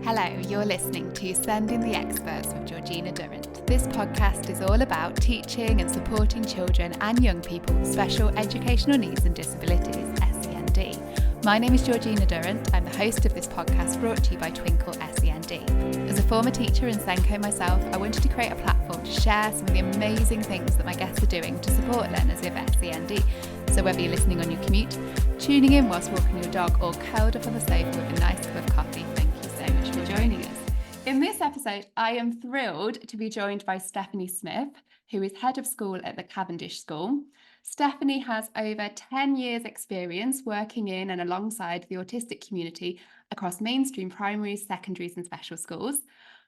Hello, you're listening to Sending the Experts with Georgina Durrant. This podcast is all about teaching and supporting children and young people with special educational needs and disabilities, SEND. My name is Georgina Durrant. I'm the host of this podcast brought to you by Twinkle SEND. As a former teacher in Senko myself, I wanted to create a platform to share some of the amazing things that my guests are doing to support learners with SEND. So whether you're listening on your commute, tuning in whilst walking your dog, or curled up on the sofa with a nice cup of coffee, thank you so much for joining us. In this episode, I am thrilled to be joined by Stephanie Smith, who is head of school at the Cavendish School. Stephanie has over 10 years experience working in and alongside the autistic community across mainstream primaries, secondaries and special schools.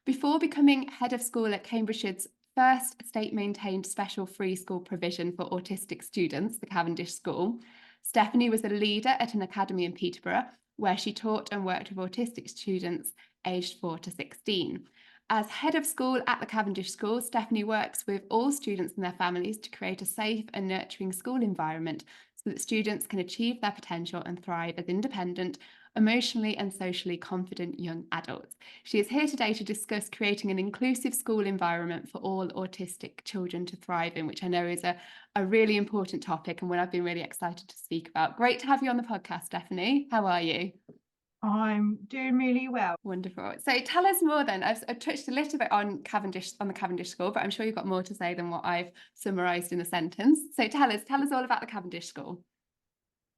Before becoming head of school at Cambridgeshire's first state-maintained special free school provision for autistic students, the Cavendish School, Stephanie was a leader at an academy in Peterborough, where she taught and worked with autistic students aged 4 to 16. As head of school at the Cavendish School, Stephanie works with all students and their families to create a safe and nurturing school environment so that students can achieve their potential and thrive as independent, emotionally and socially confident young adults. She is here today to discuss creating an inclusive school environment for all autistic children to thrive in, which I know is a really important topic and one I've been really excited to speak about. Great to have you on the podcast, Stephanie. How are you? I'm doing really well. Wonderful. So tell us more then. I've touched a little bit on the Cavendish School, but I'm sure you've got more to say than what I've summarised in a sentence. So tell us all about the Cavendish School.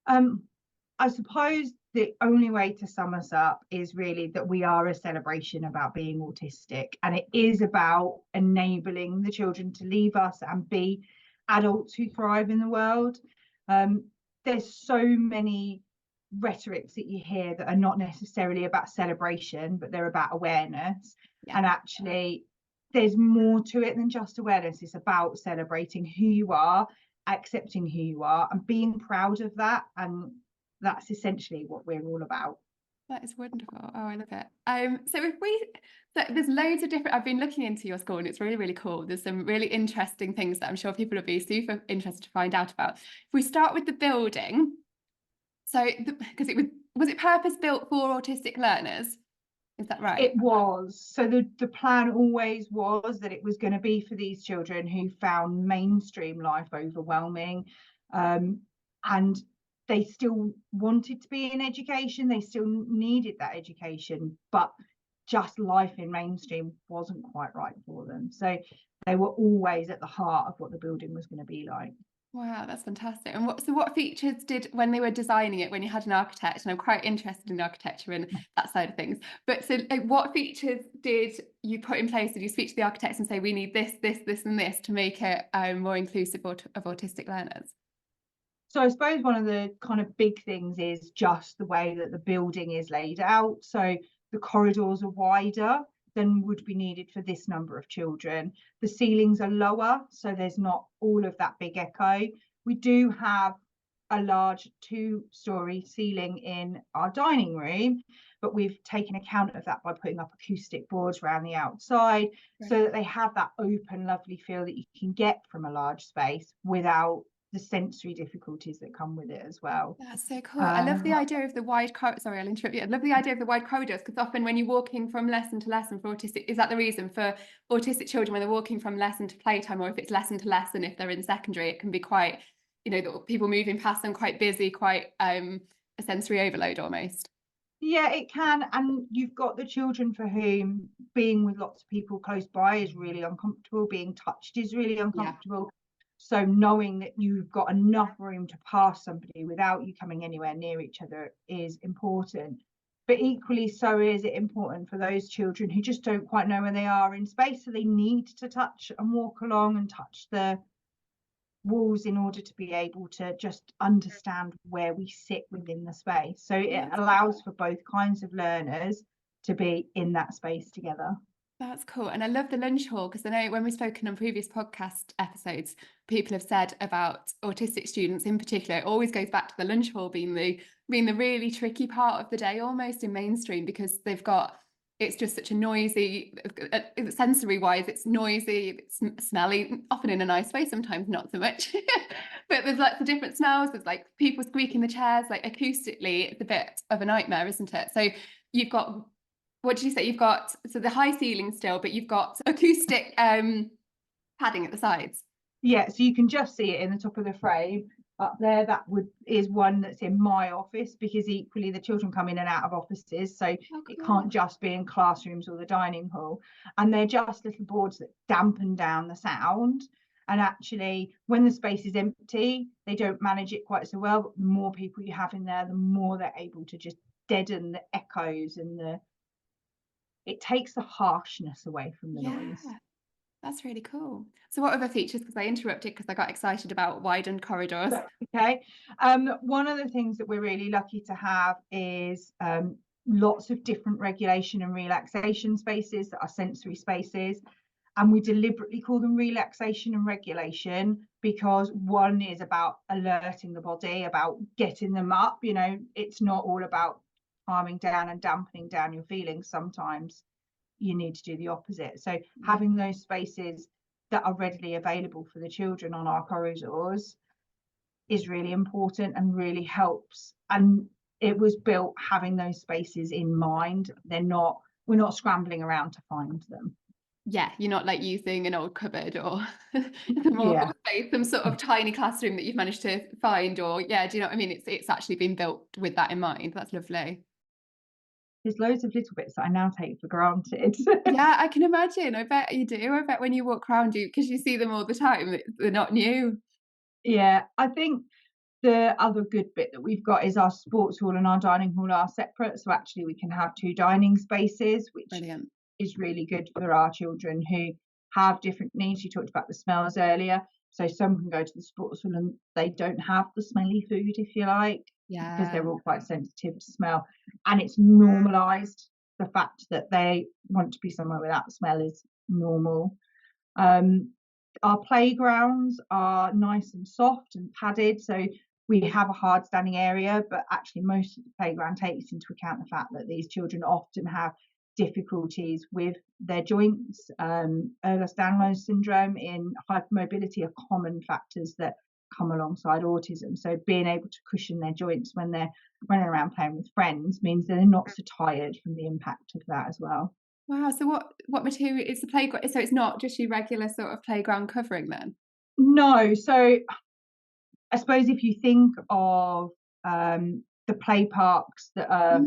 I suppose the only way to sum us up is really that we are a celebration about being autistic, and it is about enabling the children to leave us and be adults who thrive in the world. There's so many rhetorics that you hear that are not necessarily about celebration, but they're about awareness. And actually there's more to it than just awareness. It's about celebrating who you are, accepting who you are and being proud of that, and that's essentially what we're all about. That is wonderful. Oh, I love it. So there's loads of different, I've been looking into your school and it's really, really cool. There's some really interesting things that I'm sure people will be super interested to find out about. If we start with the building, because was it purpose built for autistic learners? Is that right? It was. So the plan always was that it was going to be for these children who found mainstream life overwhelming, and they still wanted to be in education. They still needed that education, but just life in mainstream wasn't quite right for them. So they were always at the heart of what the building was going to be like. Wow, that's fantastic. And what features did, when they were designing it, when you had an architect, and I'm quite interested in architecture and that side of things, but so what features did you put in place? Did you speak to the architects and say, we need this, this, this and this to make it more inclusive of autistic learners? So I suppose one of the kind of big things is just the way that the building is laid out. So the corridors are wider than would be needed for this number of children. The ceilings are lower, so there's not all of that big echo. We do have a large 2-story ceiling in our dining room, but we've taken account of that by putting up acoustic boards around the outside, so that they have that open, lovely feel that you can get from a large space without the sensory difficulties that come with it as well. That's so cool. I love the idea of the wide sorry, I'll interrupt you. I love the idea of the wide corridors, because often when you're walking from lesson to lesson for autistic, is that the reason for autistic children, when they're walking from lesson to playtime, or if it's lesson to lesson, if they're in secondary, it can be quite, people moving past them, quite busy, quite a sensory overload almost. Yeah, it can. And you've got the children for whom being with lots of people close by is really uncomfortable, being touched is really uncomfortable. So knowing that you've got enough room to pass somebody without you coming anywhere near each other is important. But equally so is it important for those children who just don't quite know where they are in space, so they need to touch and walk along and touch the walls in order to be able to just understand where we sit within the space. So it allows for both kinds of learners to be in that space together. That's cool. And I love the lunch hall, because I know when we've spoken on previous podcast episodes, people have said about autistic students in particular, it always goes back to the lunch hall being the really tricky part of the day almost in mainstream, because it's just such a noisy, sensory wise, it's noisy, it's smelly, often in a nice way, sometimes not so much. But there's lots of different smells. There's like people squeaking the chairs, like acoustically, it's a bit of a nightmare, isn't it? So you've got what did you say? You've got, so the high ceiling still, but you've got acoustic padding at the sides. Yeah, so you can just see it in the top of the frame up there. That is one that's in my office, because equally the children come in and out of offices, so it can't just be in classrooms or the dining hall. And they're just little boards that dampen down the sound. And actually, when the space is empty, they don't manage it quite so well. But the more people you have in there, the more they're able to just deaden the echoes, and it takes the harshness away from the noise. That's really cool. So what other features, because I interrupted because I got excited about widened corridors. Okay. One of the things that we're really lucky to have is lots of different regulation and relaxation spaces that are sensory spaces. And we deliberately call them relaxation and regulation because one is about alerting the body, about getting them up. You know, it's not all about calming down and dampening down your feelings. Sometimes you need to do the opposite. So having those spaces that are readily available for the children on our corridors is really important and really helps. And it was built having those spaces in mind. We're not scrambling around to find them. Yeah, you're not like using an old cupboard or some space, some sort of tiny classroom that you've managed to find, or do you know what I mean? It's actually been built with that in mind. That's lovely. There's loads of little bits that I now take for granted. Yeah, I can imagine. I bet you do. I bet when you walk around, because you see them all the time, they're not new. Yeah, I think the other good bit that we've got is our sports hall and our dining hall are separate. So actually we can have two dining spaces, which Brilliant. is really good for our children who have different needs. You talked about the smells earlier. So some can go to the sports hall and they don't have the smelly food, if you like, because they're all quite sensitive to smell. And it's normalised. The fact that they want to be somewhere without smell is normal. Our playgrounds are nice and soft and padded, so we have a hard standing area, but actually most of the playground takes into account the fact that these children often have difficulties with their joints. Ehlers-Danlos syndrome in hypermobility are common factors that come alongside autism. So being able to cushion their joints when they're running around playing with friends means they're not so tired from the impact of that as well. Wow. So what material is the playground? So it's not just your regular sort of playground covering then? No. So I suppose if you think of the play parks that are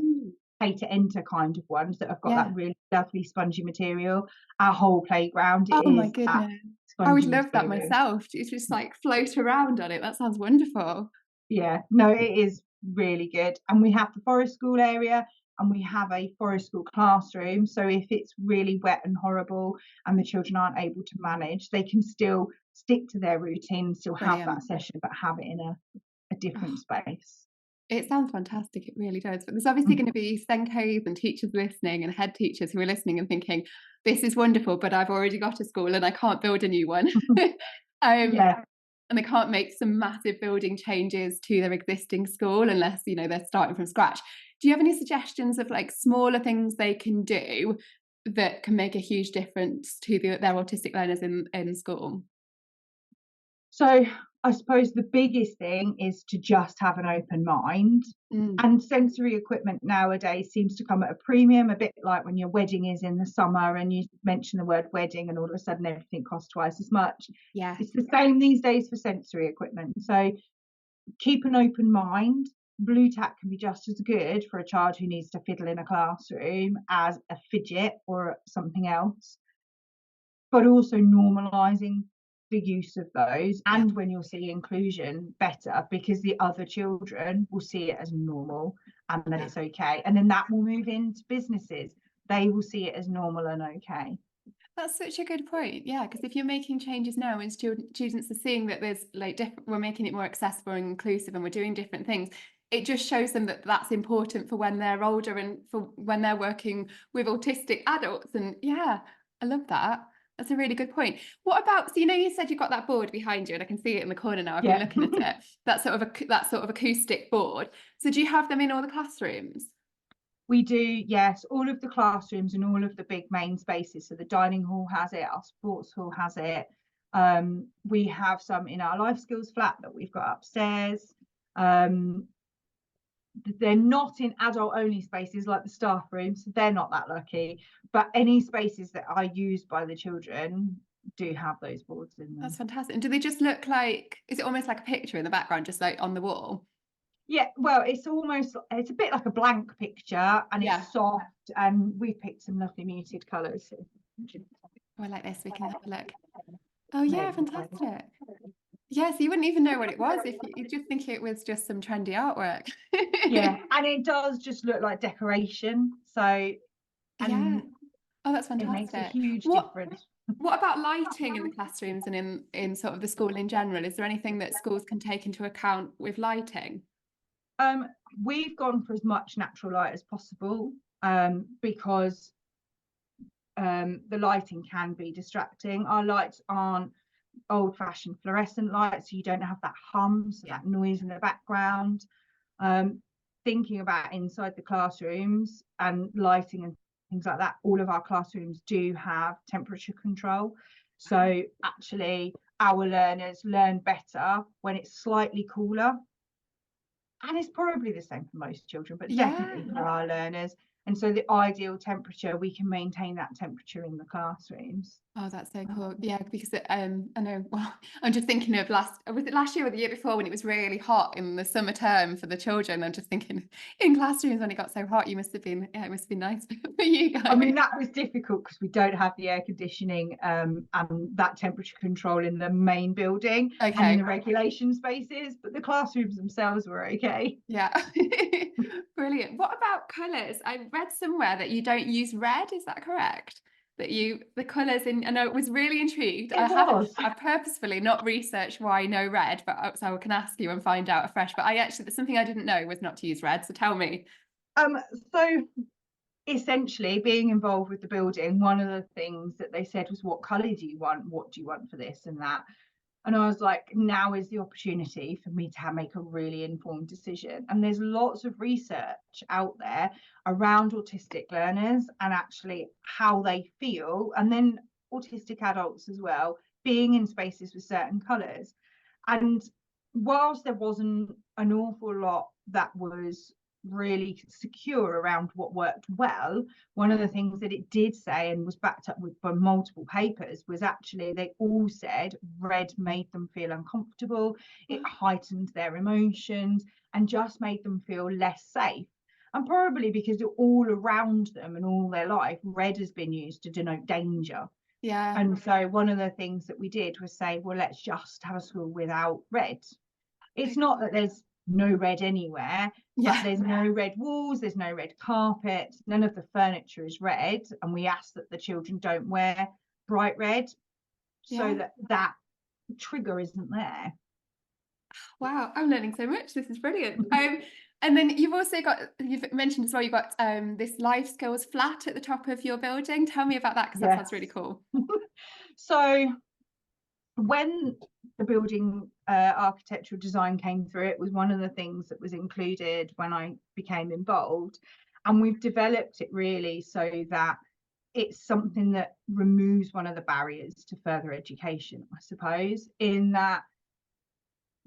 pay to enter kind of ones that have got that really lovely spongy material, our whole playground is my goodness. I would love that myself. It's just like float around on it. That sounds wonderful. Yeah, no, it is really good. And we have the forest school area and we have a forest school classroom. So if it's really wet and horrible and the children aren't able to manage, they can still stick to their routine, still have that session, but have it in a different space. It sounds fantastic. It really does. But there's obviously going to be Senkos and teachers listening and head teachers who are listening and thinking, this is wonderful, but I've already got a school and I can't build a new one. And they can't make some massive building changes to their existing school unless, they're starting from scratch. Do you have any suggestions of like smaller things they can do that can make a huge difference to their autistic learners in school? So I suppose the biggest thing is to just have an open mind. And sensory equipment nowadays seems to come at a premium, a bit like when your wedding is in the summer and you mention the word wedding and all of a sudden everything costs twice as much. Yeah, it's the same these days for sensory equipment. So keep an open mind. Blue tack can be just as good for a child who needs to fiddle in a classroom as a fidget or something else, but also normalising the use of those. And when you'll see inclusion better, because the other children will see it as normal and that it's okay, and then that will move into businesses. They will see it as normal and okay. That's such a good point. Yeah, because if you're making changes now and students are seeing that there's like we're making it more accessible and inclusive and we're doing different things, it just shows them that that's important for when they're older and for when they're working with autistic adults. And yeah, I love that. That's a really good point. What about, so you said you've got that board behind you and I can see it in the corner now. I've been looking at it. That sort of acoustic board. So do you have them in all the classrooms? We do, yes. All of the classrooms and all of the big main spaces. So the dining hall has it, our sports hall has it. We have some in our life skills flat that we've got upstairs. they're not in adult only spaces like the staff rooms, so they're not that lucky, but any spaces that are used by the children do have those boards in them. That's fantastic. And do they just look like, is it almost like a picture in the background, just like on the wall? Yeah, well, it's a bit like a blank picture, and it's soft, and we've picked some lovely muted colours. Oh, I like this, we can have a look. Oh yeah, fantastic. Yeah, so you wouldn't even know what it was if you just think it was just some trendy artwork. Yeah, and it does just look like decoration. So, yeah. Oh, that's fantastic. It makes a huge difference. What about lighting in the classrooms and in sort of the school in general? Is there anything that schools can take into account with lighting? We've gone for as much natural light as possible, because the lighting can be distracting. Our lights aren't old-fashioned fluorescent lights, so you don't have that hum, so that noise in the background. Thinking about inside the classrooms and lighting and things like that, all of our classrooms do have temperature control. So actually our learners learn better when it's slightly cooler. And it's probably the same for most children, but definitely for our learners. And so the ideal temperature, we can maintain that temperature in the classrooms. Oh, that's so cool. Yeah, because I know, well, I'm just thinking of was it last year or the year before when it was really hot in the summer term for the children? I'm just thinking in classrooms when it got so hot, it must have been nice for you guys. I mean, that was difficult because we don't have the air conditioning and that temperature control in the main building and in the regulation spaces, but the classrooms themselves were okay. Yeah. Brilliant. What about colours? I read somewhere that you don't use red, is that correct? That the colours in, I know it was really intrigued. I purposefully not researched why no red, but so I can ask you and find out afresh. But there's something I didn't know was not to use red. So tell me. So essentially, being involved with the building, one of the things that they said was, what colour do you want? What do you want for this and that? And I was like, now is the opportunity for me to make a really informed decision. And there's lots of research out there around autistic learners and actually how they feel, and then autistic adults as well, being in spaces with certain colours. And whilst there wasn't an awful lot that was really secure around what worked well, one of the things that it did say, and was backed up by multiple papers, was actually they all said red made them feel uncomfortable, it heightened their emotions and just made them feel less safe. And probably because all around them and all their life, red has been used to denote danger. Yeah. And so one of the things that we did was say, well, let's just have a school without red. It's not that there's no red anywhere, but there's no red walls, there's no red carpet, none of the furniture is red, and we ask that the children don't wear bright red so that trigger isn't there. Wow, I'm learning so much. This is brilliant. And then you've mentioned as well, you've got this life skills flat at the top of your building. Tell me about that, because that sounds really cool. So when the building architectural design came through, it was one of the things that was included when I became involved, and we've developed it really so that it's something that removes one of the barriers to further education, I suppose, in that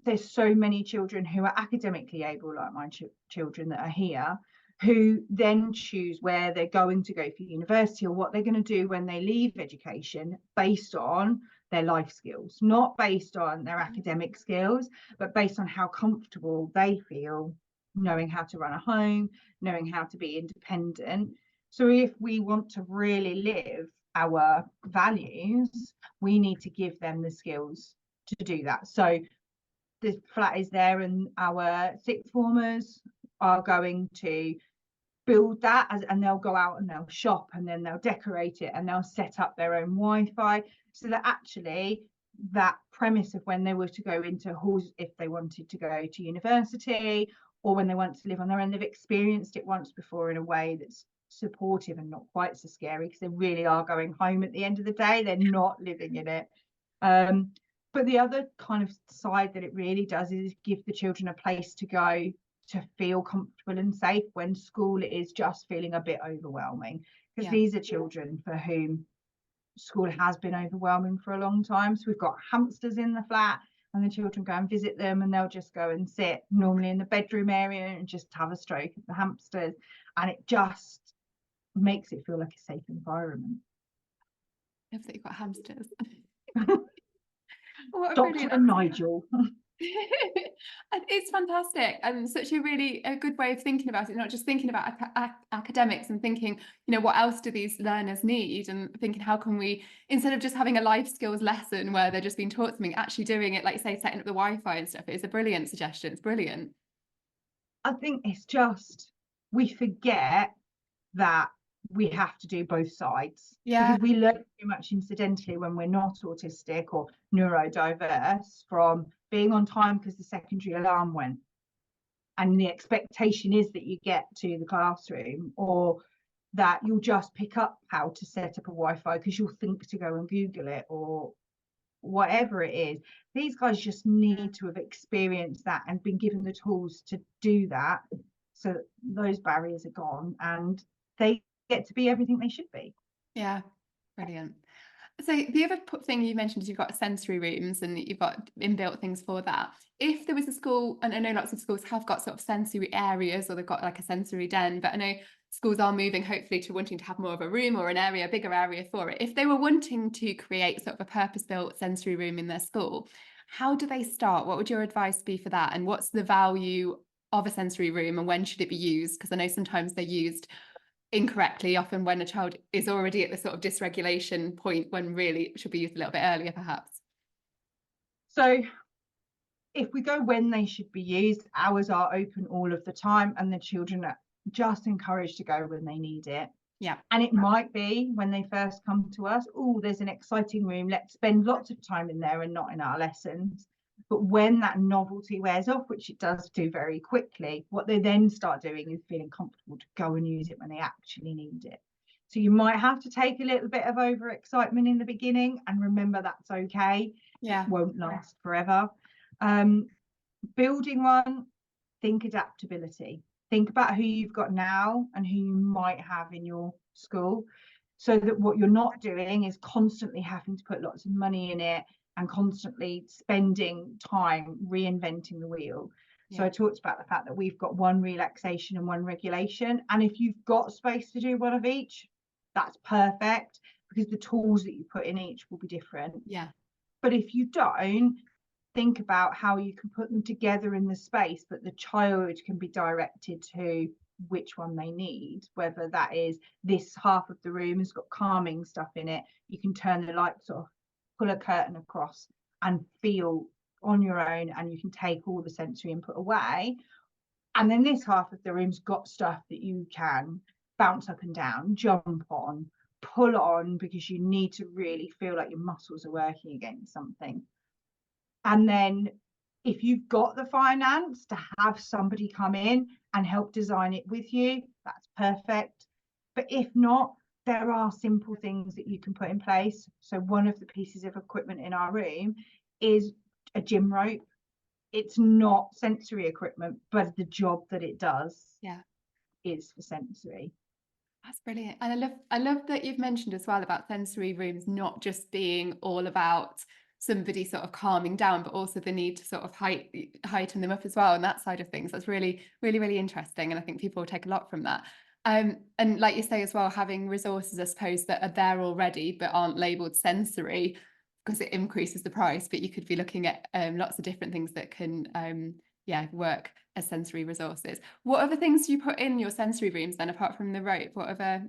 there's so many children who are academically able, like my children that are here, who then choose where they're going to go for university or what they're going to do when they leave education based on their life skills, not based on their academic skills, but based on how comfortable they feel knowing how to run a home, knowing how to be independent. So if we want to really live our values, we need to give them the skills to do that. So the flat is there, and our sixth formers are going to build that, and they'll go out and they'll shop, and then they'll decorate it, and they'll set up their own Wi-Fi, so that actually that premise of when they were to go into halls, if they wanted to go to university or when they want to live on their own, they've experienced it once before in a way that's supportive and not quite so scary, because they really are going home at the end of the day, they're not living in it. But the other kind of side that it really does is give the children a place to go to feel comfortable and safe when school is just feeling a bit overwhelming, because these are children for whom school has been overwhelming for a long time. So we've got hamsters in the flat, and the children go and visit them, and they'll just go and sit normally in the bedroom area and just have a stroke at the hamsters, and it just makes it feel like a safe environment. If they've got hamsters. What a Dr. brilliant Nigel. It's fantastic, and such a good way of thinking about it, not just thinking about academics and thinking, you know, what else do these learners need, and thinking how can we, instead of just having a life skills lesson where they're just being taught something, actually doing it, like you say, setting up the Wi-Fi and stuff. It's a brilliant suggestion. It's brilliant. I think it's just, we forget that we have to do both sides, because we learn too much incidentally when we're not autistic or neurodiverse from being on time because the secondary alarm went, and the expectation is that you get to the classroom, or that you'll just pick up how to set up a Wi-Fi because you'll think to go and Google it, or whatever it is. These guys just need to have experienced that and been given the tools to do that, so that those barriers are gone and they get to be everything they should be. Yeah, brilliant. So the other thing you mentioned is you've got sensory rooms and you've got inbuilt things for that. If there was a school, and I know lots of schools have got sort of sensory areas, or they've got like a sensory den, but I know schools are moving hopefully to wanting to have more of a room or an area, a bigger area for it. If they were wanting to create sort of a purpose-built sensory room in their school, how do they start? What would your advice be for that? And what's the value of a sensory room, and when should it be used? Because I know sometimes they're used incorrectly, often when a child is already at the sort of dysregulation point, when really it should be used a little bit earlier perhaps. So if we go when they should be used, hours are open all of the time, and the children are just encouraged to go when they need it. Yeah. And it might be when they first come to us, oh, there's an exciting room, let's spend lots of time in there and not in our lessons. But when that novelty wears off, which it does do very quickly, what they then start doing is feeling comfortable to go and use it when they actually need it. So you might have to take a little bit of overexcitement in the beginning, and remember that's okay. Yeah. It won't last forever. Building one, think adaptability. Think about who you've got now and who you might have in your school, so that what you're not doing is constantly having to put lots of money in it and constantly spending time reinventing the wheel. So I talked about the fact that we've got one relaxation and one regulation, and if you've got space to do one of each, that's perfect, because the tools that you put in each will be different. Yeah. But if you don't, think about how you can put them together in the space, but the child can be directed to which one they need, whether that is this half of the room has got calming stuff in it, you can turn the lights off, pull a curtain across and feel on your own, and you can take all the sensory input away. And then this half of the room's got stuff that you can bounce up and down, jump on, pull on, because you need to really feel like your muscles are working against something. And then if you've got the finance to have somebody come in and help design it with you, that's perfect. But if not, there are simple things that you can put in place. So one of the pieces of equipment in our room is a gym rope. It's not sensory equipment, but the job that it does is for sensory. That's brilliant. And I love that you've mentioned as well about sensory rooms not just being all about somebody sort of calming down, but also the need to sort of heighten them up as well, and that side of things. That's really, really, really interesting, and I think people will take a lot from that. And like you say as well, having resources, I suppose, that are there already but aren't labelled sensory, because it increases the price. But you could be looking at lots of different things that can work as sensory resources. What other things do you put in your sensory rooms then, apart from the rope? What other?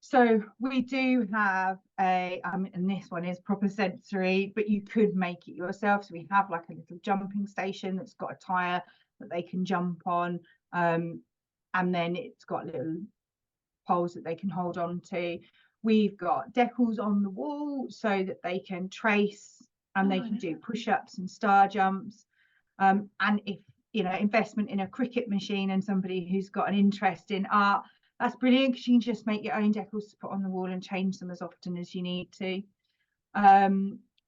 So we do have and this one is proper sensory, but you could make it yourself. So we have like a little jumping station that's got a tire that they can jump on, and then it's got little poles that they can hold on to. We've got decals on the wall so that they can trace, and they can do push-ups and star jumps. And if investment in a cricket machine and somebody who's got an interest in art, that's brilliant, because you can just make your own decals to put on the wall and change them as often as you need to.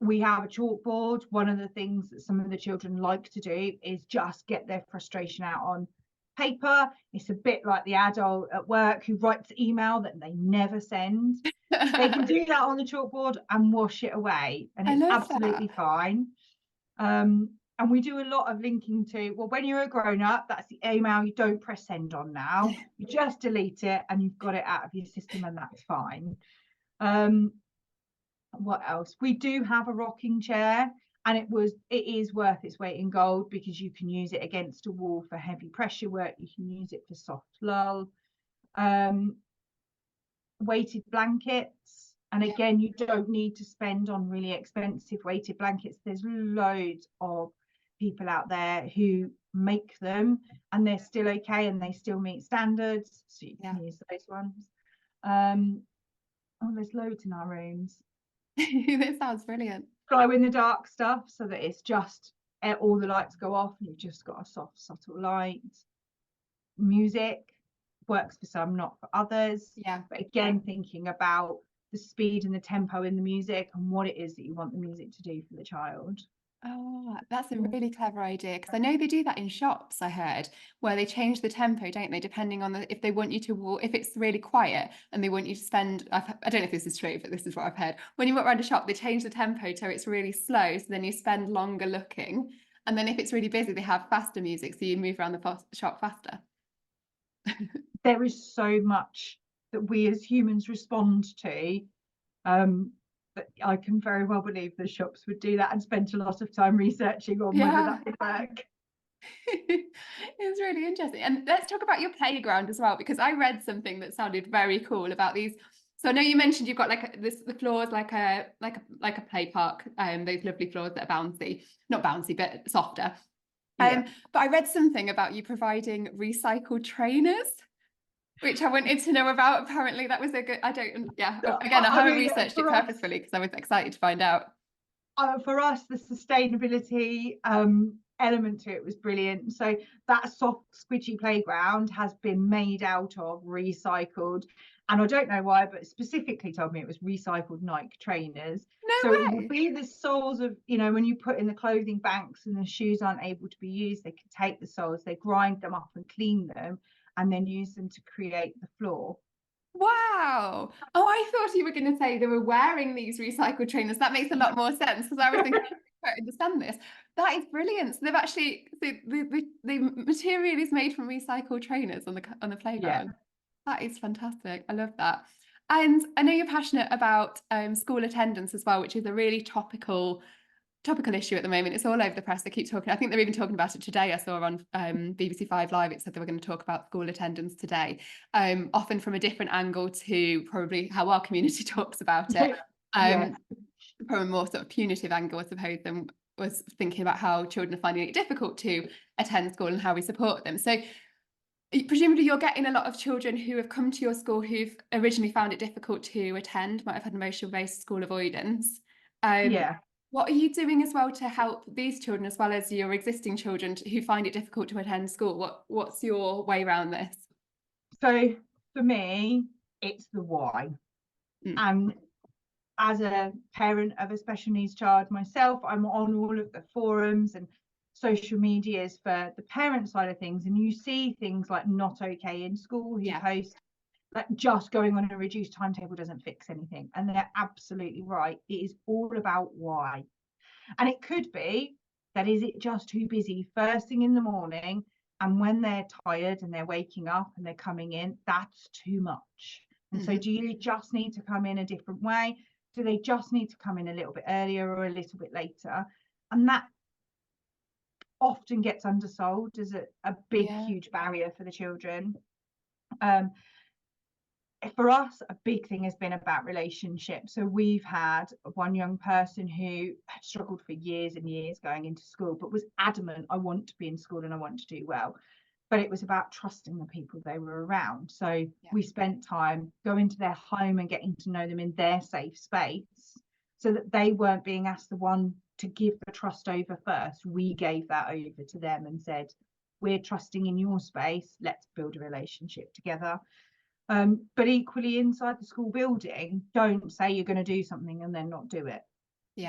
We have a chalkboard. One of the things that some of the children like to do is just get their frustration out on paper. It's a bit like the adult at work who writes email that they never send. They can do that on the chalkboard and wash it away, and it's absolutely fine. And we do a lot of linking to, well, when you're a grown up, that's the email you don't press send on now. You just delete it and you've got it out of your system, and that's fine. What else? We do have a rocking chair, and it is worth its weight in gold, because you can use it against a wall for heavy pressure work. You can use it for soft lull. Weighted blankets. And again, you don't need to spend on really expensive weighted blankets. There's loads of people out there who make them, and they're still okay, and they still meet standards. So you can use those ones. Oh, there's loads in our rooms. That sounds brilliant. Glow in the dark stuff, so that it's just all the lights go off and you've just got a soft, subtle light. Music works for some, not for others. But again, thinking about the speed and the tempo in the music and what it is that you want the music to do for the child. Oh, that's a really clever idea, because I know they do that in shops, I heard, where they change the tempo, don't they, depending on if they want you to walk, if it's really quiet and they want you to spend, I don't know if this is true, but this is what I've heard. When you walk around a shop, they change the tempo so it's really slow, so then you spend longer looking. And then if it's really busy, they have faster music, so you move around the shop faster. There is so much that we as humans respond to, but I can very well believe the shops would do that and spend a lot of time researching on whether that would work. It's really interesting. And let's talk about your playground as well, because I read something that sounded very cool about these. So I know you mentioned you've got like the floors like a play park, those lovely floors that are bouncy, not bouncy but softer. But I read something about you providing recycled trainers, which I wanted to know about. Apparently that was a good, again, I haven't researched it purposefully because I was excited to find out. For us, the sustainability element to it was brilliant. So that soft squidgy playground has been made out of recycled, and I don't know why, but specifically told me it was recycled Nike trainers. No way. It will be the soles of, when you put in the clothing banks and the shoes aren't able to be used, they can take the soles, they grind them up and clean them, and then use them to create the floor. Wow. Oh, I thought you were going to say they were wearing these recycled trainers. That makes a lot more sense, because I was thinking, I don't understand this. That is brilliant. So they've actually, the material is made from recycled trainers on the playground. That is fantastic. I love that. And I know you're passionate about school attendance as well, which is a really topical issue at the moment. It's all over the press. They keep talking. I think they're even talking about it today. I saw on BBC 5 Live, it said they were going to talk about school attendance today, often from a different angle to probably how our community talks about it, from a more sort of punitive angle, I suppose, than was thinking about how children are finding it difficult to attend school and how we support them. So presumably you're getting a lot of children who have come to your school who've originally found it difficult to attend, might have had emotional-based school avoidance. What are you doing as well to help these children, as well as your existing children who find it difficult to attend school? What's your way around this? So for me, it's the why. And as a parent of a special needs child myself, I'm on all of the forums and social medias for the parent side of things, and you see things like Not Okay in School who post like just going on a reduced timetable doesn't fix anything, and they're absolutely right. It is all about why. And it could be that, is it just too busy first thing in the morning, and when they're tired and they're waking up and they're coming in, that's too much. And so do you just need to come in a different way? Do they just need to come in a little bit earlier or a little bit later? And that often gets undersold as a big, huge barrier for the children. For us, a big thing has been about relationships. So we've had one young person who had struggled for years and years going into school, but was adamant, I want to be in school and I want to do well. But it was about trusting the people they were around. So we spent time going to their home and getting to know them in their safe space, so that they weren't being asked the one to give the trust over first. We gave that over to them and said, we're trusting in your space, let's build a relationship together. But equally, inside the school building, don't say you're going to do something and then not do it.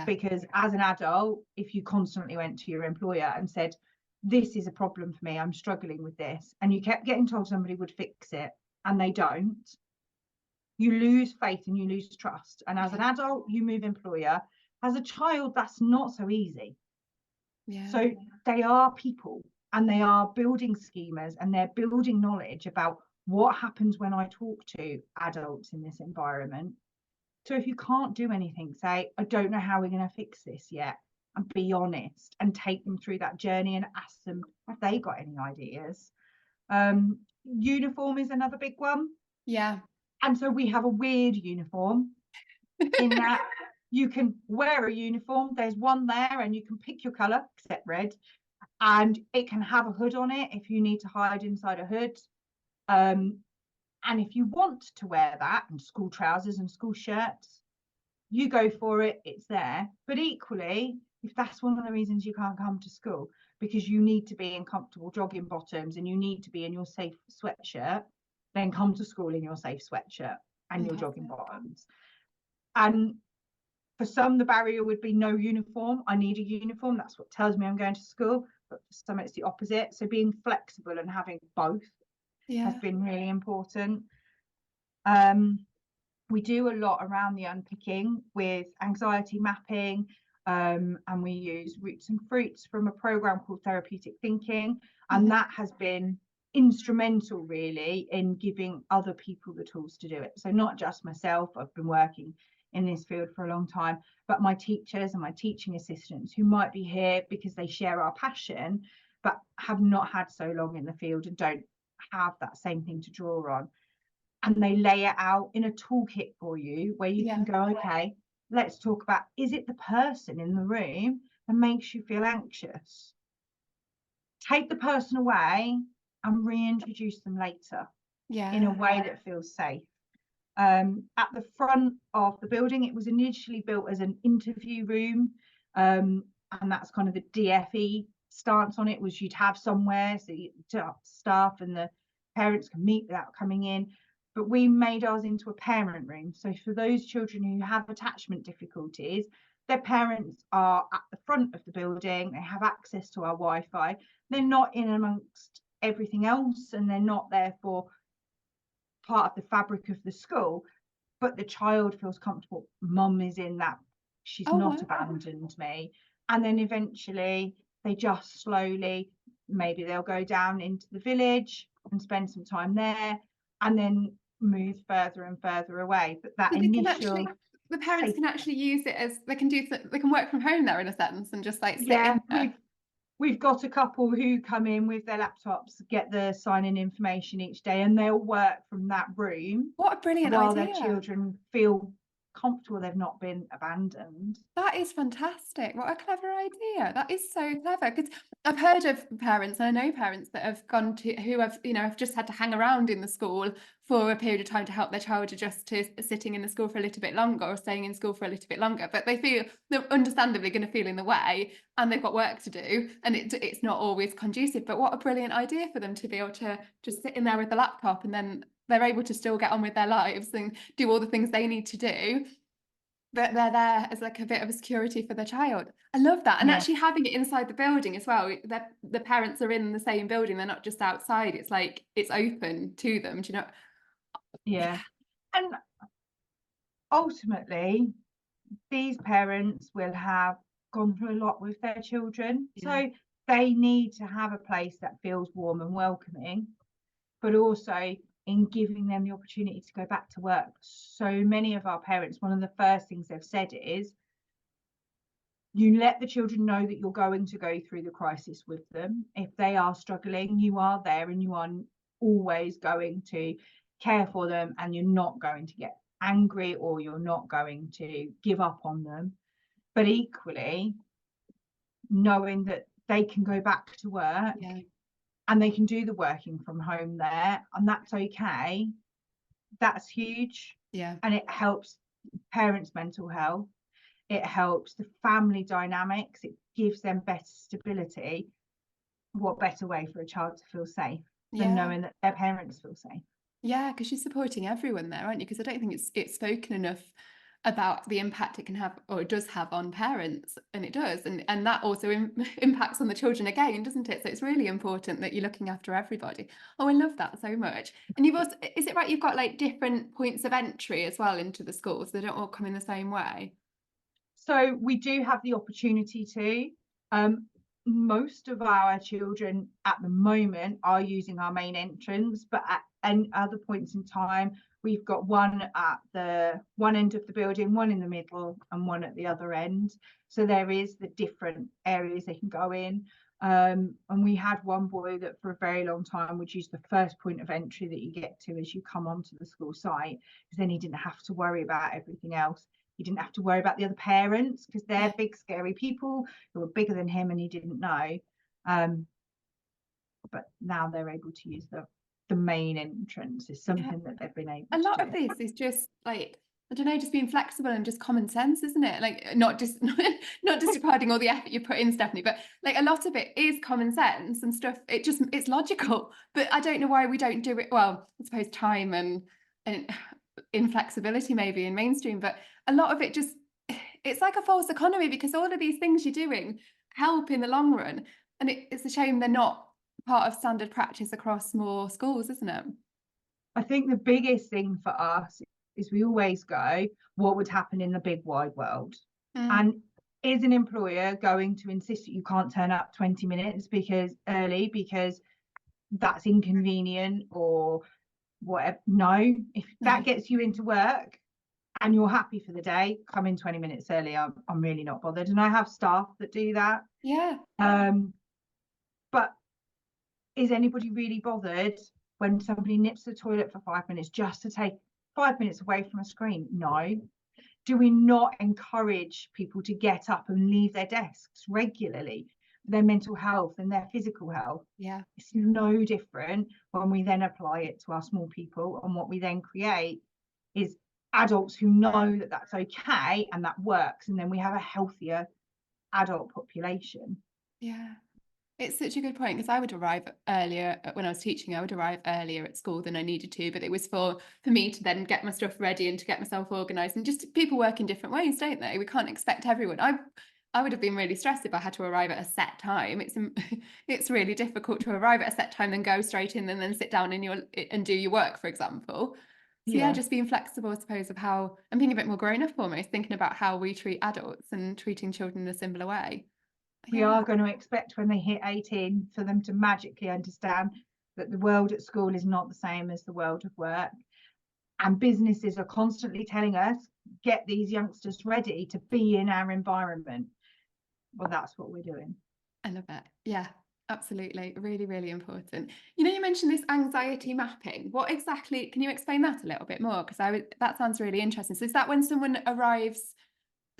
Because as an adult, if you constantly went to your employer and said, this is a problem for me, I'm struggling with this, and you kept getting told somebody would fix it and they don't, you lose faith and you lose trust. And as an adult, you move employer. As a child, that's not so easy. So they are people, and they are building schemas, and they're building knowledge about what happens when I talk to adults in this environment. So if you can't do anything, say, I don't know how we're going to fix this yet, and be honest and take them through that journey and ask them, have they got any ideas? Uniform is another big one. Yeah. And so we have a weird uniform in that you can wear a uniform. There's one there and you can pick your colour, except red. And it can have a hood on it if you need to hide inside a hood. And if you want to wear that, and school trousers and school shirts, you go for it, it's there. But equally, if that's one of the reasons you can't come to school, because you need to be in comfortable jogging bottoms and you need to be in your safe sweatshirt, then come to school in your safe sweatshirt and your jogging bottoms. And for some, the barrier would be no uniform. I need a uniform. That's what tells me I'm going to school. But for some, it's the opposite. So being flexible and having both has been really important. We do a lot around the unpicking with anxiety mapping, and we use roots and fruits from a program called Therapeutic Thinking, and that has been instrumental really in giving other people the tools to do it. So not just myself, I've been working in this field for a long time, but my teachers and my teaching assistants who might be here because they share our passion but have not had so long in the field and don't have that same thing to draw on. And they lay it out in a toolkit for you where you can go, okay, let's talk about, is it the person in the room that makes you feel anxious? Take the person away and reintroduce them later in a way that feels safe. At the front of the building, it was initially built as an interview room, and that's kind of the DFE stance on it, was you'd have somewhere so staff and the parents can meet without coming in. But we made ours into a parent room. So for those children who have attachment difficulties, their parents are at the front of the building, they have access to our Wi-Fi, they're not in amongst everything else, and they're not therefore part of the fabric of the school, but the child feels comfortable. Mum is in that, she's not abandoned me. And then eventually they just slowly, maybe they'll go down into the village and spend some time there, and then move further and further away. But that so initial, the parents can actually use it as they can work from home there in a sense and just like sit in there. We've got a couple who come in with their laptops, get the sign-in information each day, and they'll work from that room. What a brilliant idea. While their children feel comfortable, they've not been abandoned. That is fantastic. What a clever idea. That is so clever, because I've heard of parents, and I know parents that have gone to, who have, you know, have just had to hang around in the school for a period of time to help their child adjust to sitting in the school for a little bit longer or staying in school for a little bit longer, but they feel they're understandably going to feel in the way and they've got work to do, and it's not always conducive. But what a brilliant idea for them to be able to just sit in there with the laptop, and then they're able to still get on with their lives and do all the things they need to do, but they're there as like a bit of a security for the child. I love that. And actually having it inside the building as well, the parents are in the same building, they're not just outside, it's like it's open to them, do you know? And ultimately these parents will have gone through a lot with their children, so they need to have a place that feels warm and welcoming, but also in giving them the opportunity to go back to work. So many of our parents, one of the first things they've said is, you let the children know that you're going to go through the crisis with them. If they are struggling, you are there and you are always going to care for them, and you're not going to get angry or you're not going to give up on them. But equally, knowing that they can go back to work and they can do the working from home there, and that's okay, that's huge. And it helps parents' mental health, it helps the family dynamics, it gives them better stability. What better way for a child to feel safe than knowing that their parents feel safe? Because you're supporting everyone there, aren't you? Because I don't think it's spoken enough about the impact it can have, or it does have, on parents, and it does, and that also impacts on the children again, doesn't it? So it's really important that you're looking after everybody. I love that so much. And you've also, is it right, you've got like different points of entry as well into the schools, they don't all come in the same way? So we do have the opportunity to, most of our children at the moment are using our main entrance, but at other points in time, we've got one at the one end of the building, one in the middle, and one at the other end. So there is the different areas they can go in. And we had one boy that for a very long time would use the first point of entry that you get to as you come onto the school site, because then he didn't have to worry about everything else. He didn't have to worry about the other parents, because they're big, scary people who were bigger than him and he didn't know. But now they're able to use the main entrance is something that they've been able to do. A lot of this is just like, I don't know, just being flexible and just common sense, isn't it? Like not disregarding all the effort you put in, Stephanie, but like a lot of it is common sense and stuff. It's logical, but I don't know why we don't do it. Well, I suppose time and inflexibility maybe in mainstream, but a lot of it it's like a false economy, because all of these things you're doing help in the long run, and it's a shame they're not part of standard practice across more schools, isn't it? I think the biggest thing for us is we always go, what would happen in the big wide world? And is an employer going to insist that you can't turn up 20 minutes early because that's inconvenient or whatever? No, if that gets you into work and you're happy for the day, come in 20 minutes early. I'm really not bothered. And I have staff that do that. Yeah. But is anybody really bothered when somebody nips the toilet for 5 minutes just to take 5 minutes away from a screen? No. Do we not encourage people to get up and leave their desks regularly for their mental health and their physical health? Yeah. It's no different when we then apply it to our small people, and what we then create is adults who know that that's okay and that works, and then we have a healthier adult population. Yeah. It's such a good point, because I would arrive earlier when I was teaching. I would arrive earlier at school than I needed to, but it was for me to then get my stuff ready and to get myself organised. And just people work in different ways, don't they? We can't expect everyone. I would have been really stressed if I had to arrive at a set time. It's really difficult to arrive at a set time, then go straight in and then sit down and do your work, for example. So yeah, just being flexible, I suppose, of how, and being a bit more grown up almost, thinking about how we treat adults and treating children in a similar way. We are going to expect when they hit 18 for them to magically understand that the world at school is not the same as the world of work. And businesses are constantly telling us, get these youngsters ready to be in our environment. Well, that's what we're doing. I love it. Yeah, absolutely. Really, really important. You mentioned this anxiety mapping. What exactly, can you explain that a little bit more? Because that sounds really interesting. So is that when someone arrives,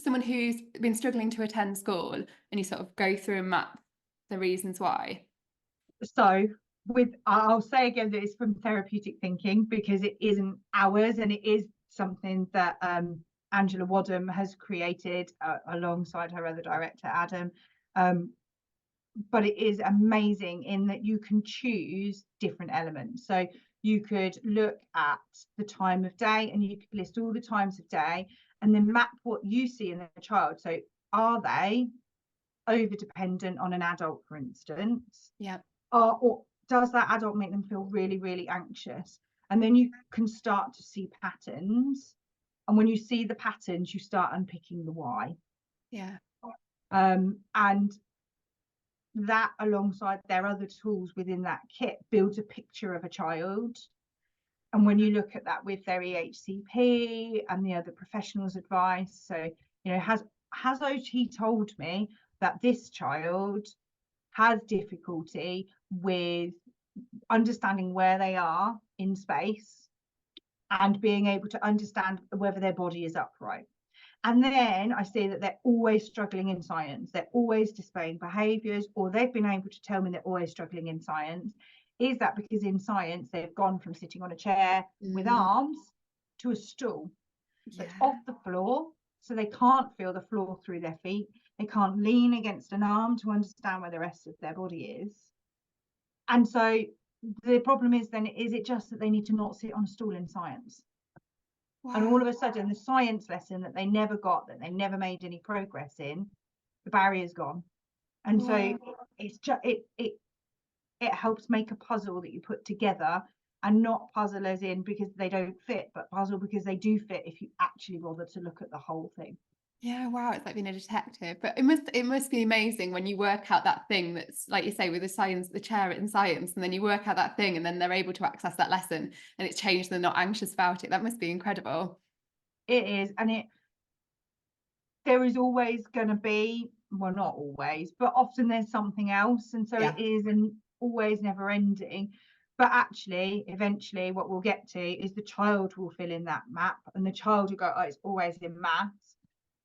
someone who's been struggling to attend school, and you sort of go through and map the reasons why? So I'll say again that it's from therapeutic thinking, because it isn't ours, and it is something that Angela Wadham has created alongside her other director, Adam. But it is amazing in that you can choose different elements. So you could look at the time of day, and you could list all the times of day, and then map what you see in the child. So are they over dependent on an adult, for instance? Yeah. Or does that adult make them feel really, really anxious? And then you can start to see patterns. And when you see the patterns, you start unpicking the why. Yeah. And that, alongside their other tools within that kit, builds a picture of a child. And when you look at that with their EHCP and the other professionals' advice, so has OT told me that this child has difficulty with understanding where they are in space and being able to understand whether their body is upright. And then I see that they're always struggling in science. They're always displaying behaviours, or they've been able to tell me they're always struggling in science. Is that because in science they've gone from sitting on a chair with arms to a stool that's off the floor, so they can't feel the floor through their feet? They can't lean against an arm to understand where the rest of their body is. And so the problem is then, is it just that they need to not sit on a stool in science? Wow. And all of a sudden, the science lesson that they never got, that they never made any progress in, the barrier's gone. And so it's just it helps make a puzzle that you put together, and not puzzle as in because they don't fit, but puzzle because they do fit if you actually bother to look at the whole thing. Yeah, wow, it's like being a detective. But it must be amazing when you work out that thing that's, like you say, with the science, the chair in science, and then you work out that thing and then they're able to access that lesson and it's changed, they're not anxious about it. That must be incredible. It is, and there is always going to be, well, not always, but often there's something else, and so Yeah. it is and always never ending. But actually, eventually, what we'll get to is the child will fill in that map, and the child will go, oh, it's always in maths.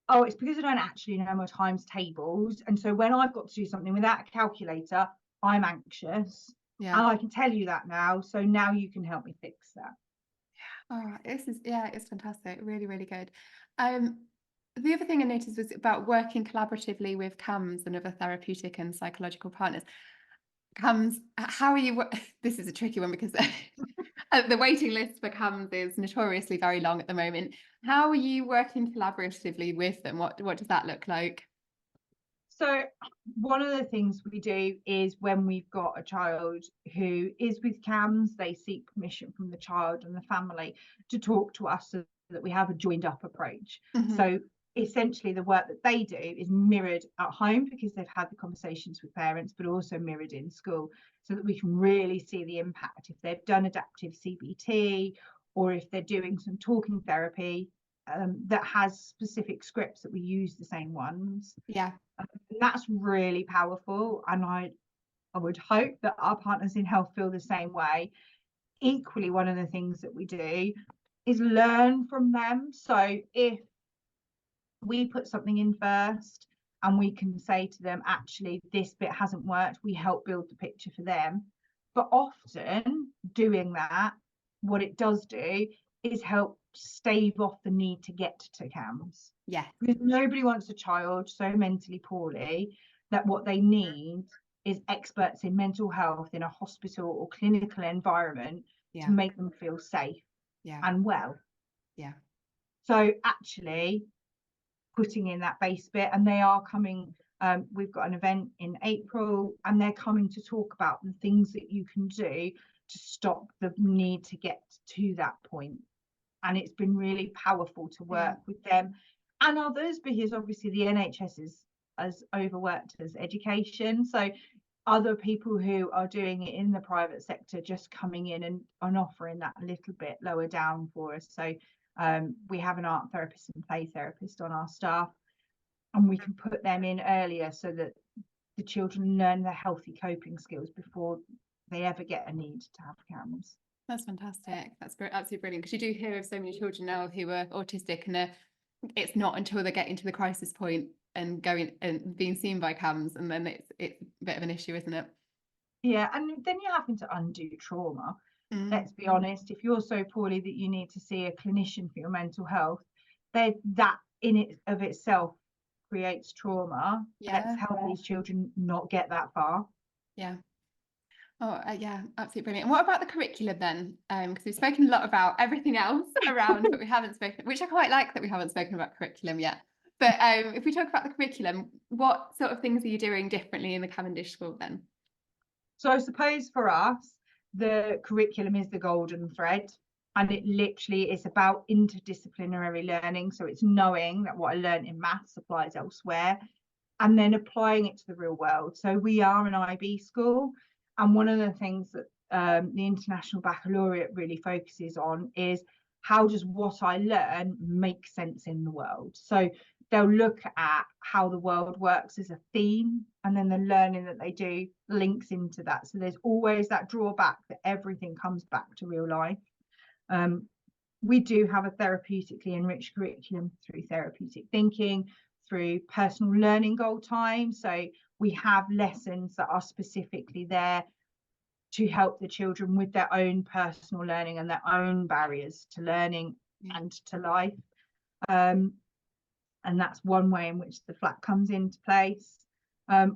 Oh, it's because I don't actually know my times tables, and so when I've got to do something without a calculator, I'm anxious, Yeah. and I can tell you that now, so now you can help me fix that. Oh, it's fantastic. Really, really good. The other thing I noticed was about working collaboratively with CAMS and other therapeutic and psychological partners. CAMS, how are you? This is a tricky one because the waiting list for CAMS is notoriously very long at the moment. How are you working collaboratively with them? What does that look like? So one of the things we do is when we've got a child who is with CAMS, they seek permission from the child and the family to talk to us so that we have a joined up approach. Mhm. So essentially the work that they do is mirrored at home because they've had the conversations with parents, but also mirrored in school so that we can really see the impact. If they've done adaptive CBT or if they're doing some talking therapy that has specific scripts that we use the same ones. Yeah. That's really powerful, and I would hope that our partners in health feel the same way. Equally, one of the things that we do is learn from them. So if we put something in first and we can say to them, actually this bit hasn't worked, we help build the picture for them. But often doing that, what it does do is help stave off the need to get to CAMS, Yeah. because nobody wants a child so mentally poorly that what they need is experts in mental health in a hospital or clinical environment to Yeah. make them feel safe Yeah. and well. Yeah. So actually putting in that base bit, and they are coming, we've got an event in April and they're coming to talk about the things that you can do to stop the need to get to that point. And it's been really powerful to work with them and others, because obviously the NHS is as overworked as education. So other people who are doing it in the private sector just coming in and offering that a little bit lower down for us. So we have an art therapist and play therapist on our staff, and we can put them in earlier so that the children learn the healthy coping skills before they ever get a need to have CAMS. That's fantastic. That's absolutely brilliant, because you do hear of so many children now who are autistic, and it's not until they get into the crisis point and going and being seen by CAMS, and then it's a bit of an issue, isn't it? Yeah, and then you're having to undo trauma. Let's be Mm. honest, if you're so poorly that you need to see a clinician for your mental health, that in it of itself creates trauma. Let's Yeah. help these children not get that far. Yeah. Oh, yeah, absolutely brilliant. And what about the curriculum then? Because we've spoken a lot about everything else around, but we haven't spoken, which I quite like that we haven't spoken about curriculum yet. But if we talk about the curriculum, what sort of things are you doing differently in the Cavendish School then? So I suppose for us, the curriculum is the golden thread, and it literally is about interdisciplinary learning. So it's knowing that what I learned in maths applies elsewhere and then applying it to the real world. So we are an IB school, and one of the things that the International Baccalaureate really focuses on is how does what I learn make sense in the world. So they'll look at how the world works as a theme, and then the learning that they do links into that. So there's always that drawback that everything comes back to real life. We do have a therapeutically enriched curriculum through therapeutic thinking, through personal learning goal time. So we have lessons that are specifically there to help the children with their own personal learning and their own barriers to learning and to life. And that's one way in which the FLAC comes into place.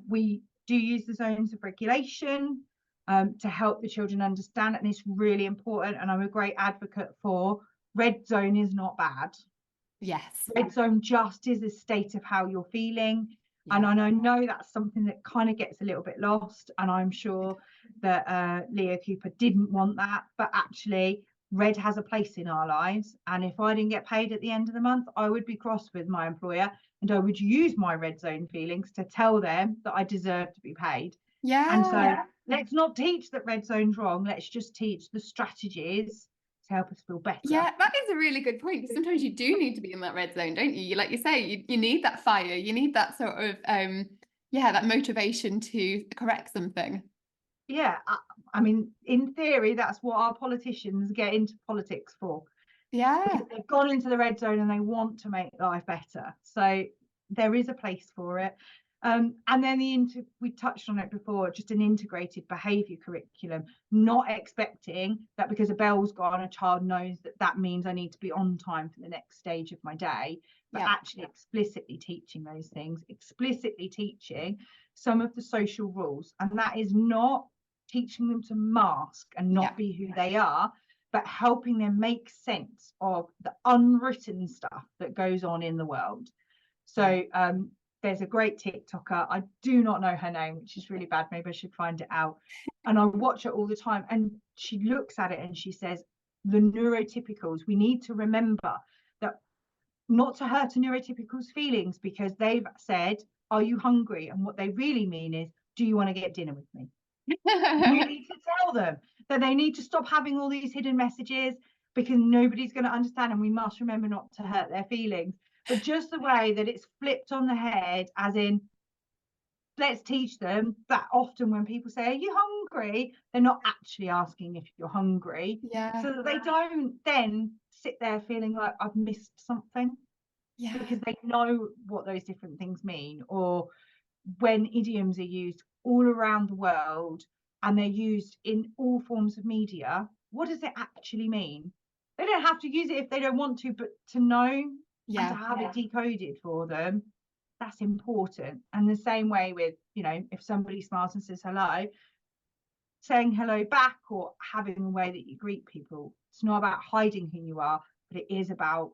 We do use the zones of regulation to help the children understand, and it's really important, and I'm a great advocate for red zone is not bad. Yes. Red zone just is a state of how you're feeling. Yeah. And I know that's something that kind of gets a little bit lost, and I'm sure that Leah Cooper didn't want that, but actually red has a place in our lives, and if I didn't get paid at the end of the month, I would be cross with my employer, and I would use my red zone feelings to tell them that I deserve to be paid. And so let's not teach that red zone's wrong. Let's just teach the strategies to help us feel better. Yeah, that is a really good point. Sometimes you do need to be in that red zone, don't you? Like you say, you need that fire. You need that sort of that motivation to correct something. Yeah, I mean, in theory, that's what our politicians get into politics for. Yeah, because they've gone into the red zone and they want to make life better. So there is a place for it. And then we touched on it before, just an integrated behaviour curriculum, not expecting that because a bell's gone, a child knows that means I need to be on time for the next stage of my day, but actually explicitly teaching those things, explicitly teaching some of the social rules. And that is not teaching them to mask and not be who they are, but helping them make sense of the unwritten stuff that goes on in the world. So there's a great TikToker. I do not know her name, which is really bad. Maybe I should find it out. And I watch her all the time. And she looks at it and she says, the neurotypicals, we need to remember that not to hurt a neurotypical's feelings, because they've said, are you hungry? And what they really mean is, do you want to get dinner with me? You need to tell them that they need to stop having all these hidden messages, because nobody's going to understand, and we must remember not to hurt their feelings. But just the way that it's flipped on the head, as in, let's teach them that often when people say, are you hungry? They're not actually asking if you're hungry. So that they don't then sit there feeling like I've missed something. Because they know what those different things mean. Or when idioms are used all around the world and they're used in all forms of media, what does it actually mean? They don't have to use it if they don't want to, but to know and to have it decoded for them, that's important. And the same way with, if somebody smiles and says hello, saying hello back, or having a way that you greet people. It's not about hiding who you are, but it is about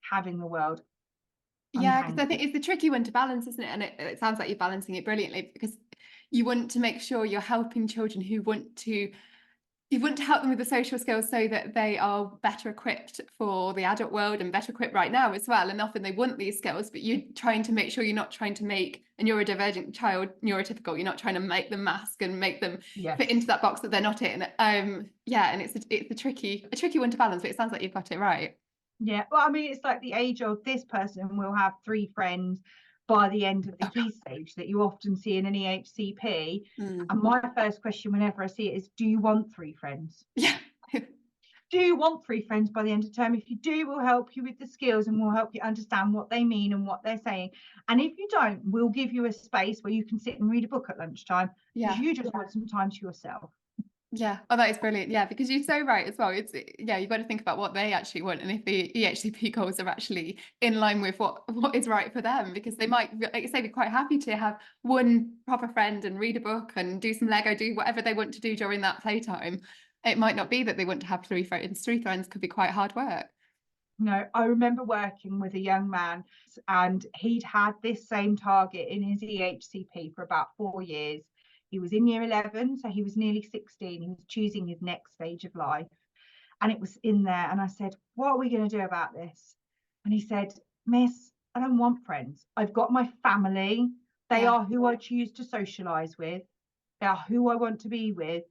having the world. Yeah, because I think it's the tricky one to balance, isn't it? And it sounds like you're balancing it brilliantly, because you want to make sure you're helping children you want to help them with the social skills so that they are better equipped for the adult world, and better equipped right now as well. And often they want these skills, but you're trying to make sure you're not trying to make a neurodivergent child neurotypical. You're not trying to make them mask and make them fit into that box that they're not in. And it's a tricky one to balance, but it sounds like you've got it right. Yeah, well, I mean, it's like the age of this person will have 3 friends by the end of the key stage that you often see in an EHCP. And my first question whenever I see it is, do you want 3 friends? Yeah. Do you want 3 friends by the end of term? If you do, we'll help you with the skills and we'll help you understand what they mean and what they're saying. And if you don't, we'll give you a space where you can sit and read a book at lunchtime. Because you just want some time to yourself. Yeah. Oh, that is brilliant. Yeah, because you're so right as well. You've got to think about what they actually want, and if the EHCP goals are actually in line with what is right for them, because they might, like you say, be quite happy to have one proper friend and read a book and do some Lego, do whatever they want to do during that playtime. It might not be that they want to have 3 friends. 3 friends could be quite hard work. No, I remember working with a young man, and he'd had this same target in his EHCP for about 4 years. He was in year 11, so he was nearly 16. He was choosing his next stage of life. And it was in there. And I said, what are we going to do about this? And he said, Miss, I don't want friends. I've got my family. They are who I choose to socialise with. They are who I want to be with.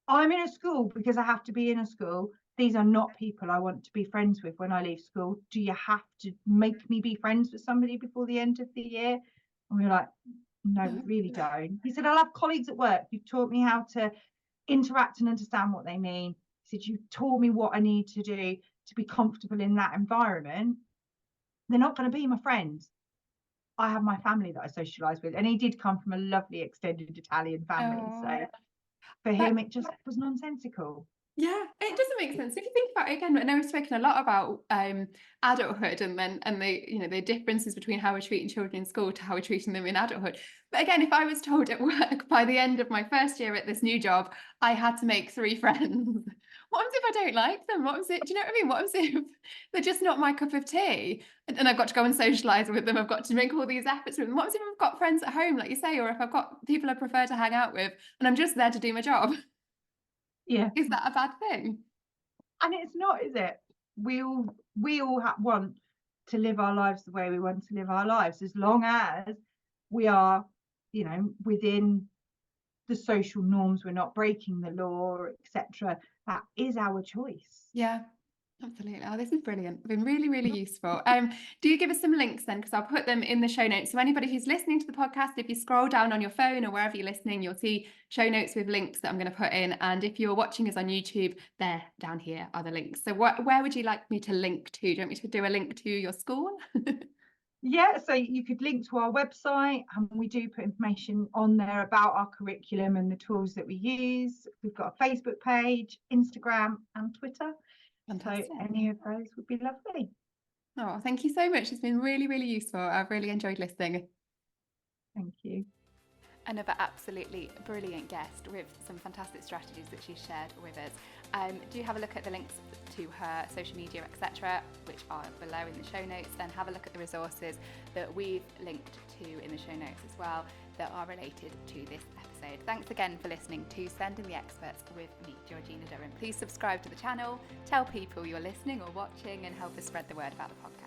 I'm in a school because I have to be in a school. These are not people I want to be friends with when I leave school. Do you have to make me be friends with somebody before the end of the year? And we were like, no, we really don't. He said, I'll have colleagues at work. You've taught me how to interact and understand what they mean. He said, you've taught me what I need to do to be comfortable in that environment. They're not going to be my friends. I have my family that I socialise with. And he did come from a lovely extended Italian family. So for him, it just was nonsensical. Yeah, it doesn't make sense. If you think about it again, I know we've spoken a lot about adulthood and the differences between how we're treating children in school to how we're treating them in adulthood. But again, if I was told at work by the end of my first year at this new job, I had to make 3 friends. What if I don't like them? What was it? Do you know what I mean? What if they're just not my cup of tea? And I've got to go and socialise with them. I've got to make all these efforts with them. What if I've got friends at home, like you say, or if I've got people I prefer to hang out with and I'm just there to do my job? Yeah. Is that a bad thing? And it's not, is it? We all want to live our lives the way we want to live our lives, as long as we are, you know, within the social norms, we're not breaking the law, etc. That is our choice. Yeah, absolutely. Oh, this is brilliant. Been really, really useful. Do you give us some links then? Because I'll put them in the show notes. So anybody who's listening to the podcast, if you scroll down on your phone or wherever you're listening, you'll see show notes with links that I'm going to put in. And if you're watching us on YouTube, there down here are the links. So where would you like me to link to? Do you want me to do a link to your school? Yeah, so you could link to our website, and we do put information on there about our curriculum and the tools that we use. We've got a Facebook page, Instagram and Twitter. Fantastic. So any of those would be lovely. Oh, thank you so much. It's been really, really useful. I've really enjoyed listening. Thank you. Another absolutely brilliant guest with some fantastic strategies that she's shared with us. Do have a look at the links to her social media, etc., which are below in the show notes. Then have a look at the resources that we've linked to in the show notes as well that are related to this episode. Thanks again for listening to Sending the Experts with me, Georgina Durrant. Please subscribe to the channel, tell people you're listening or watching, and help us spread the word about the podcast.